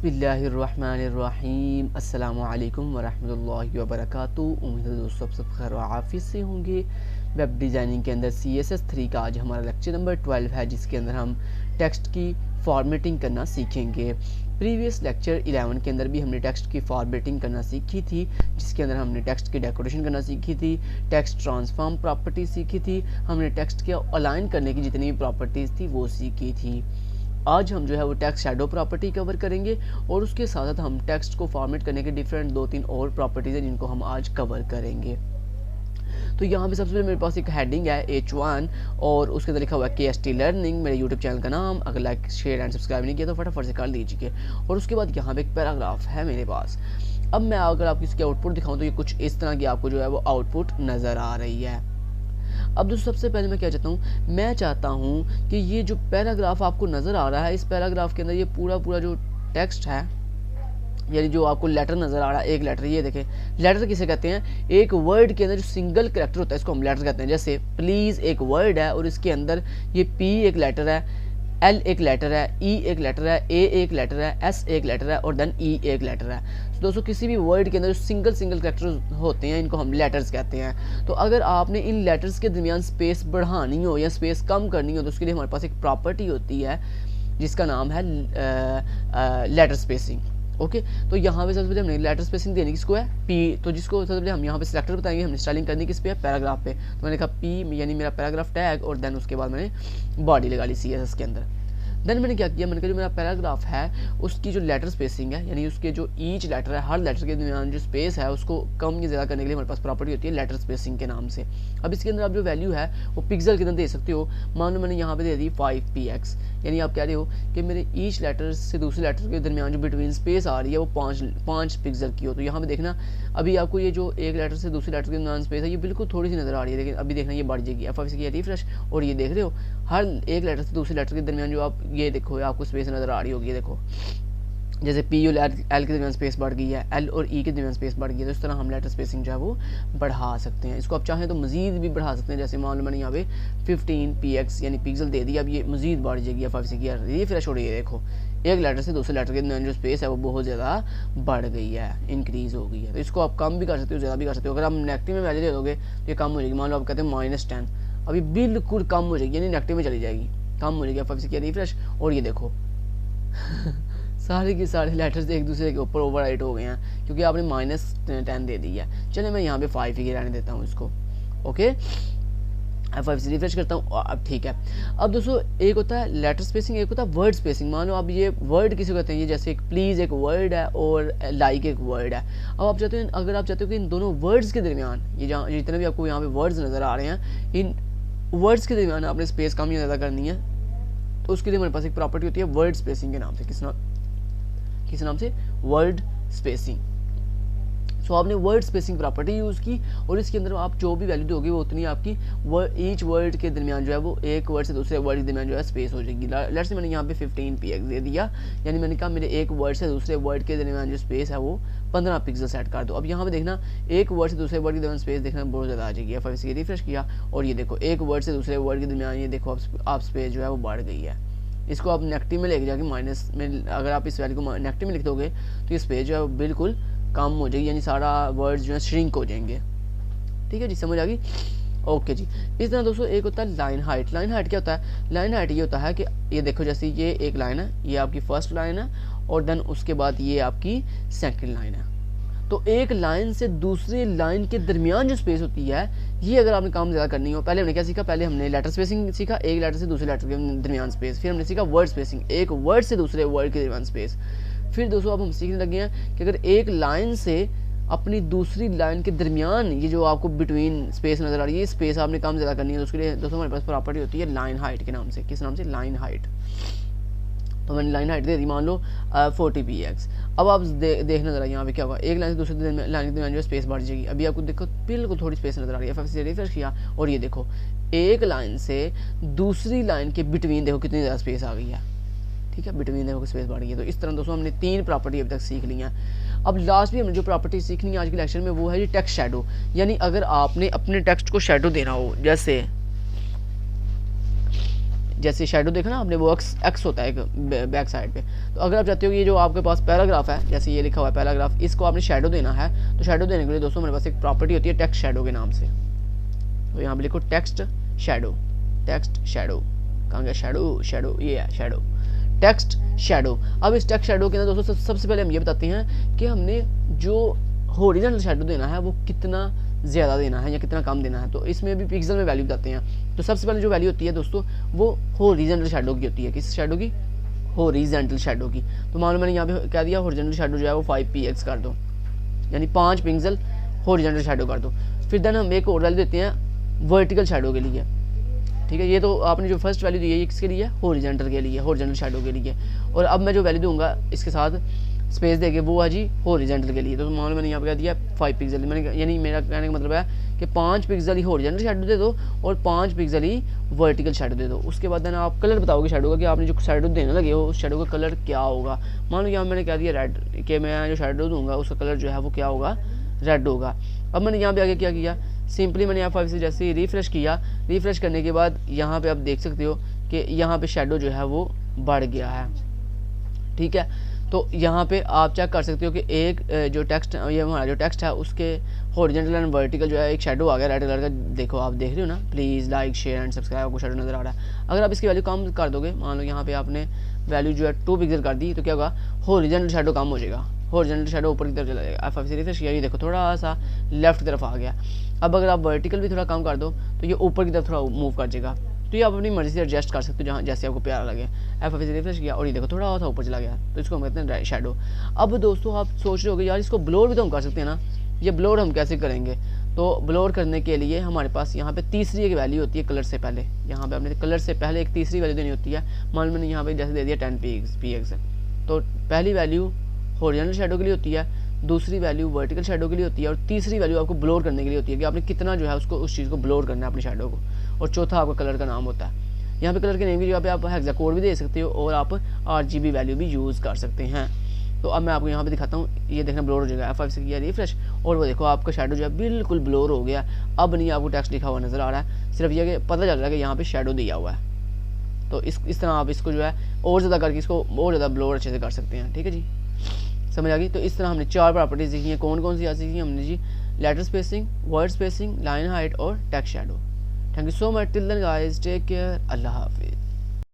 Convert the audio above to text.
बिस्मिल्लाहिर्रहमानिर्रहीम अस्सलामुअलैकुम वरहमतुल्लाहि वबरकातुहू। उम्मीद है दोस्तों आप सब खैर आफियत से होंगे। वेब डिज़ाइनिंग के अंदर CSS 3 का आज हमारा लेक्चर नंबर 12 है, जिसके अंदर हम टेक्स्ट की फॉर्मेटिंग करना सीखेंगे। प्रीवियस लेक्चर 11 के अंदर भी हमने टेक्स्ट की फॉर्मेटिंग करना सीखी थी, जिसके अंदर हमने टेक्स्ट की डेकोरेशन करना सीखी थी, टेक्स्ट ट्रांसफॉर्म प्रॉपर्टी सीखी थी, हमने टेक्स्ट के अलाइन करने की जितनी भी प्रॉपर्टीज़ थी वो सीखी थी। आज हम जो है वो टेक्स्ट शैडो प्रॉपर्टी कवर करेंगे और उसके साथ साथ हम टेक्स्ट को फॉर्मेट करने के डिफरेंट 2-3 और प्रॉपर्टीज़ हैं जिनको हम आज कवर करेंगे। तो यहाँ पे सबसे पहले मेरे पास एक हेडिंग है H1 और उसके अंदर लिखा हुआ है KST लर्निंग, मेरे यूट्यूब चैनल का नाम। अगर लाइक शेयर एंड सब्सक्राइब नहीं किया तो फटाफट से कर लीजिए। और उसके बाद यहाँ पे एक पैराग्राफ है मेरे पास। अब मैं अगर आपको इसकी आउटपुट दिखाऊँ तो ये कुछ इस तरह की आपको जो है वो आउटपुट नज़र आ रही है। अब दोस्तों सबसे पहले मैं क्या चाहता हूँ, मैं चाहता हूँ कि ये जो पैराग्राफ आपको नज़र आ रहा है, इस पैराग्राफ के अंदर ये पूरा जो टेक्स्ट है, यानी जो आपको लेटर नज़र आ रहा है, एक लेटर, ये देखें लेटर किसे कहते हैं, एक वर्ड के अंदर जो सिंगल कैरेक्टर होता है इसको हम लेटर कहते हैं। जैसे प्लीज़ एक वर्ड है और इसके अंदर ये P एक लेटर है, L एक लेटर है, E एक लेटर है, A एक लेटर है, S एक लेटर है और देन E एक लेटर है। तो दोस्तों किसी भी वर्ड के अंदर जो सिंगल कैरेक्टर होते हैं इनको हम लेटर्स कहते हैं। तो अगर आपने इन लेटर्स के दरमियान स्पेस बढ़ानी हो या स्पेस कम करनी हो तो उसके लिए हमारे पास एक प्रॉपर्टी होती है जिसका नाम है लेटर स्पेसिंग। ओके, तो यहाँ पे सबसे पहले हमने लेटर स्पेसिंग देनी किसको है, P। तो जिसको सबसे पहले हम यहाँ पे सिलेक्टर बताएंगे, हमने स्टाइलिंग करनी किस पे है, पैराग्राफ पे। तो मैंने कहा P यानी मेरा पैराग्राफ टैग और देन उसके बाद मैंने बॉडी लगा ली CSS के अंदर। देन मैंने क्या किया, मैंने कहा जो मेरा पैराग्राफ है उसकी जो लेटर स्पेसिंग है, यानी उसके जो ईच लेटर है, हर लेटर के दरमियान जो स्पेस है उसको कम या ज़्यादा करने के लिए हमारे पास प्रॉपर्टी होती है लेटर स्पेसिंग के नाम से। अब इसके अंदर आप जो वैल्यू है वो पिक्सल के अंदर दे सकते हो। मान लो मैंने यहाँ पे दे दी 5px, यानी आप कह रहे हो कि मेरे ईच लेटर से दूसरे लेटर के दरमियान जो बिटवीन स्पेस आ रही है वो 5 पिक्सल की हो। तो यहाँ पे देखना अभी आपको ये जो एक लेटर से दूसरे लेटर के दरमियान स्पेस है ये बिल्कुल थोड़ी सी नज़र आ रही है, लेकिन अभी देखना ये बढ़ जाएगी। F5 से किया रिफ्रेश और ये देख रहे हो हर एक लेटर से दूसरे लेटर के दरमियान जो आप ये देखो आपको स्पेस नज़र आ रही होगी। देखो जैसे P और L के दरमियान स्पेस बढ़ गई है, L और E के दरमियान स्पेस बढ़ गई है। तो इस तरह हम लेटर स्पेसिंग जो है वो बढ़ा सकते हैं। इसको आप चाहें तो मजीद भी बढ़ा सकते हैं। जैसे मान लो मैंने यहाँ पे 15px यानी पिक्सल दे दिया, अब ये मजीद बढ़ जाएगी। F5 से किया रिफ्रेश हो रही है, देखो एक लेटर से दूसरे लेटर के दरमियान जो स्पेस है वो बहुत ज़्यादा बढ़ गई है, इंक्रीज़ हो गई है। तो इसको आप कम भी कर सकते हो, ज़्यादा भी कर सकते हो। अगर आप नेगेटिव में वैल्यू दे दोगे तो ये कम हो जाएगी। मान लो आप कहते हैं -10, अभी बिल्कुल कम हो जाएगी, यानी नेगेटिव में चली जाएगी, कम हो जाएगी। F5 से किया रिफ्रेश और ये देखो सारे के सारे लेटर्स एक दूसरे के ऊपर ओवरराइट हो गए हैं क्योंकि आपने -10 दे दी है। चलिए मैं यहाँ पे 5 ही रहने देता हूँ इसको। ओके, F5 से रिफ्रेश करता हूँ, अब ठीक है। अब दोस्तों एक होता है लेटर स्पेसिंग, एक होता है वर्ड स्पेसिंग। मान लो आप ये वर्ड किसी को कहते हैं, ये जैसे एक प्लीज़ एक वर्ड है और लाइक एक वर्ड है। अब आप चाहते हैं, अगर आप चाहते हो कि इन दोनों वर्ड्स के दरमियान ये जहाँ जितने भी आपको यहाँ पे वर्ड्स नज़र आ रहे हैं, इन वर्ड्स के दरमियान आपने स्पेस कम या ज़्यादा करनी है, तो उसके लिए हमारे पास एक प्रॉपर्टी होती है वर्ड स्पेसिंग के नाम से। किस नाम से, वर्ड स्पेसिंग। सो आपने वर्ड स्पेसिंग प्रॉपर्टी यूज़ की और इसके अंदर आप जो भी वैल्यू दोगे वो उतनी आपकी ईच वर्ड के दरमियान जो है वो एक वर्ड से दूसरे वर्ड के दरमियान जो है स्पेस हो जाएगी। लेट्स से मैंने यहाँ पे 15px दे दिया, यानी मैंने कहा मेरे एक वर्ड से दूसरे वर्ड के दरमियान जो स्पेस है वो 15 पिक्सल सेट कर दो। अब यहाँ पे देखना एक वर्ड से दूसरे वर्ड के दरमियान स्पेस देखना बहुत ज़्यादा आ जाएगी। F5 से रिफ्रेश किया और ये देखो एक वर्ड से दूसरे वर्ड के दरमियान ये देखो आप स्पेस जो है वो बढ़ गई है। इसको आप नेगेटिव में लेके जाके माइनस में, अगर आप इस वैल्यू को नेगेटिव में लिख दोगे तो ये स्पेस जो है वो बिल्कुल कम हो जाएगी, यानी सारा वर्ड्स जो है श्रिंक हो जाएंगे। ठीक है जी, समझ आ गई। ओके जी, इस तरह दोस्तों एक होता है लाइन हाइट। लाइन हाइट क्या होता है, लाइन हाइट ये होता है कि ये देखो जैसे ये एक लाइन है, ये आपकी फर्स्ट लाइन है और देन उसके बाद ये आपकी सेकंड लाइन है। तो एक लाइन से दूसरी लाइन के दरमियान जो स्पेस होती है, ये अगर आपने काम ज़्यादा करनी हो, पहले हमने क्या सीखा, पहले हमने लेटर स्पेसिंग सीखा, एक लेटर से दूसरे लेटर के दरमियान स्पेस। फिर हमने सीखा वर्ड स्पेसिंग, एक वर्ड से दूसरे वर्ड के दरमियान स्पेस। फिर दोस्तों अब हम सीखने लगे हैं कि अगर एक लाइन से अपनी दूसरी लाइन के दरमियान ये जो आपको बिटवीन स्पेस नज़र आ रही है, स्पेस आपने काम ज़्यादा करनी है, तो उसके लिए दोस्तों हमारे पास प्रॉपर्टी होती है लाइन हाइट के नाम से। किस नाम से, लाइन हाइट। तो मैंने लाइन हाइट दे दी, मान लो 40px। अब आप देखना ज़रा यहाँ पे क्या होगा, एक लाइन से दूसरे लाइन के दरमियान जो स्पेस बढ़ जाएगी। अभी आपको देखो बिल्कुल थोड़ी स्पेस नज़र आ रही है। F5 से रिफ्रेश किया और ये देखो एक लाइन से दूसरी लाइन के बिटवीन देखो कितनी ज़्यादा स्पेस आ गई है। ठीक है, बिटवीन देखो स्पेस बढ़ गई है। तो इस तरह दोस्तों हमने 3 प्रॉपर्टी अभी तक सीख ली हैं। अब लास्ट भी हमने जो प्रॉपर्टी सीखनी है आज के लेक्चर में वो है ये टेक्स्ट शैडो। यानी अगर आपने अपने टेक्स्ट को शैडो देना हो, जैसे जैसे शेडो देखा ना आपने, वो एक्स होता है एक बैक साइड पे। तो अगर आप चाहते हो कि ये जो आपके पास पैराग्राफ है, जैसे ये लिखा हुआ है पैराग्राफ, इसको आपने शेडो देना है, तो शेडो देने के लिए दोस्तों हमारे पास एक प्रॉपर्टी होती है टेक्स्ट शेडो के नाम से। तो यहाँ पे लिखो टेक्स्ट शेडो, टेक्स्ट शेडो, कहाँ गया शेडो, शेडो ये है शेडो, टेक्स्ट शेडो। अब इस टेक्स्ट शेडो के अंदर दोस्तों सबसे पहले हम ये बताते हैं कि हमने जो हॉरिजॉन्टल शेडो देना है वो कितना ज़्यादा देना है या कितना कम देना है। तो इसमें भी पिक्सल में वैल्यू बताते हैं। तो सबसे पहले जो वैल्यू होती है दोस्तों वो हॉरिजॉन्टल शेडो की होती है। किस शेडो की? हॉरिजॉन्टल शेडो की। तो मान लो मैंने यहाँ पे क्या दिया, हॉरिजॉन्टल शेडो जो है वो 5px कर दो, यानी 5 पिक्सल हॉरिजॉन्टल शेडो कर दो। फिर देन हम एक और वैल्यू देते हैं वर्टिकल शेडो के लिए, ठीक है। ये तो आपने जो फर्स्ट वैल्यू दी है ये किसके लिए? हॉरिजॉन्टल के लिए, हॉरिजॉन्टल शेडो के लिए। और अब मैं जो वैल्यू दूंगा इसके साथ स्पेस देके वो है जी हॉरिजॉन्टल के लिए। तो मान लो मैंने यहाँ पे क्या दिया 5 पिक्सल, मैंने यानी मेरा कहने का मतलब है कि 5 पिक्सल ही हॉरिजॉन्टल शेडो दे दो और 5 पिक्सल ही वर्टिकल शेडो दे दो। उसके बाद देना आप कलर बताओगे शेडो का कि आपने जो शेडो देने लगे हो उस शेडो का कलर क्या होगा। मान लो यहाँ मैंने क्या दिया रेड, कि मैं जो शेडो दूंगा उसका कलर जो है वो क्या होगा? रेड होगा। अब मैंने यहाँ पे आगे क्या किया, सिंपली मैंने F5 से जैसे ही रिफ्रेश किया, रिफ्रेश करने के बाद यहाँ पे आप देख सकते हो कि यहाँ पे शेडो जो है वो बढ़ गया है, ठीक है। तो यहाँ पे आप चेक कर सकते हो कि एक जो टेक्स्ट, ये हमारा जो टेक्स्ट है उसके हॉरिजॉन्टल एंड वर्टिकल जो है एक शेडो आ गया रेड कलर का। देखो आप देख रहे हो ना, please like share and subscribe, आपको शेडो नज़र आ रहा है। अगर आप इसकी वैल्यू कम कर दोगे, मान लो यहाँ पे आपने वैल्यू जो है 2 पिक्सल कर दी, तो क्या होगा? हॉरिजॉन्टल शेडो कम हो जाएगा, हॉरिजॉन्टल शेडो ऊपर की तरफ चला जाएगा। F5 से रिफ्रेश किया, ये देखो थोड़ा सा लेफ्ट की तरफ आ गया। अब अगर आप वर्टिकल भी थोड़ा कम कर दो तो ये ऊपर की तरफ थोड़ा मूव कर जाएगा। तो ये आप अपनी मर्जी से एडजस्ट कर सकते हो जहाँ जैसे आपको प्यारा लगे। F5 से रिफ्रेश किया और ये देखो थोड़ा सा ऊपर चला गया, तो इसको हम कहते हैं शेडो। अब दोस्तों आप सोच रहे होगे यार इसको ब्लोर भी तो हम कर सकते हैं ना, ये ब्लोर हम कैसे करेंगे? तो ब्लोर करने के लिए हमारे पास यहाँ पे तीसरी एक वैल्यू होती है कलर से पहले। यहाँ पे आपने कलर से पहले एक तीसरी वैल्यू देनी होती है। मान लो मैंने यहाँ पे जैसे दे दिया 10px, तो पहली वैल्यू हॉरिजॉन्टल शेडो के लिए होती है, दूसरी वैल्यू वर्टिकल शेडो के लिए होती है और तीसरी वैल्यू आपको ब्लोर करने के लिए होती है कि आपने कितना जो है उसको उस चीज़ को ब्लोर करना है अपनी शेडो को। और चौथा आपका कलर का नाम होता है। यहाँ पे कलर के नेम की जगह पे आप हेक्सा कोड भी दे सकते हो और आप RGB वैल्यू भी यूज़ कर सकते हैं। तो अब मैं आपको यहाँ पे दिखाता हूँ, ये देखना ब्लोर हो जाएगा। F5 से किया रिफ्रेश और वो देखो आपका शेडो जो है बिल्कुल ब्लोर हो गया। अब नहीं आपको टेक्स्ट लिखा हुआ नज़र आ रहा है, सिर्फ ये कि पता चल रहा है कि यहाँ पे शेडो दिया हुआ है। तो इस तरह आप इसको जो है और ज़्यादा करके इसको और ज़्यादा ब्लोर अच्छे से कर सकते हैं, ठीक है जी, समझ आ गई। तो इस तरह हमने 4 प्रॉपर्टीज सीखी हैं। कौन कौन सी आज सीखी हमने जी? Letter spacing, word spacing, line height और text shadow. Thank you so much, till then guys, take care, अल्लाह हाफिज़।